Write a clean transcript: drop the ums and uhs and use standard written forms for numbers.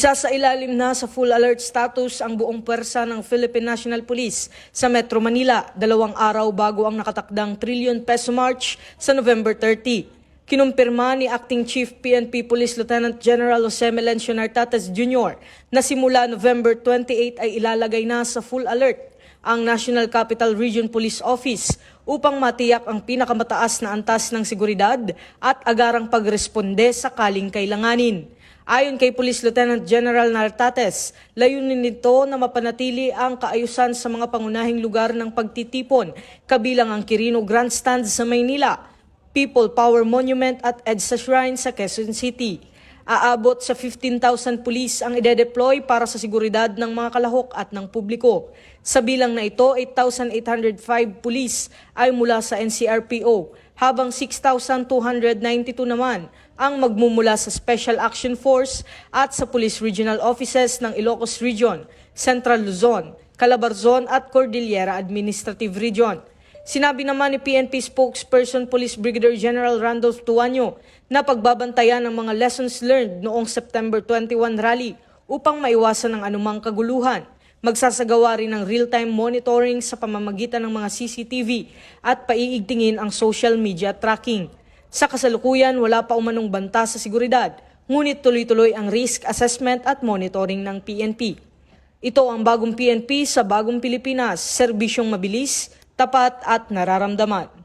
Isasailalim na sa full alert status ang buong pwersa ng Philippine National Police sa Metro Manila 2 araw bago ang nakatakdang trillion peso march sa November 30. Kinumpirma ni Acting Chief PNP Police Lieutenant General Jose Melencio Nartates Jr. na simula November 28 ay ilalagay na sa full alert ang National Capital Region Police Office upang matiyak ang pinakamataas na antas ng seguridad at agarang pagresponde sakaling kailanganin. Ayon kay Police Lieutenant General Nartates, layunin nito na mapanatili ang kaayusan sa mga pangunahing lugar ng pagtitipon, kabilang ang Quirino Grandstand sa Maynila, People Power Monument at EDSA Shrine sa Quezon City. Aabot sa 15,000 pulis ang ide-deploy para sa seguridad ng mga kalahok at ng publiko. Sa bilang na ito, 8,805 pulis ay mula sa NCRPO, habang 6,292 naman ang magmumula sa Special Action Force at sa Police Regional Offices ng Ilocos Region, Central Luzon, Calabarzon at Cordillera Administrative Region. Sinabi naman ni PNP spokesperson Police Brigadier General Randolph Tuanyo na pagbabantayan ang mga lessons learned noong September 21 rally upang maiwasan ang anumang kaguluhan. Magsasagawa rin ng real-time monitoring sa pamamagitan ng mga CCTV at paiigtingin ang social media tracking. Sa kasalukuyan, wala pa umanong banta sa seguridad, ngunit tuloy-tuloy ang risk assessment at monitoring ng PNP. Ito ang bagong PNP sa bagong Pilipinas, serbisyong mabilis, tapat at nararamdaman.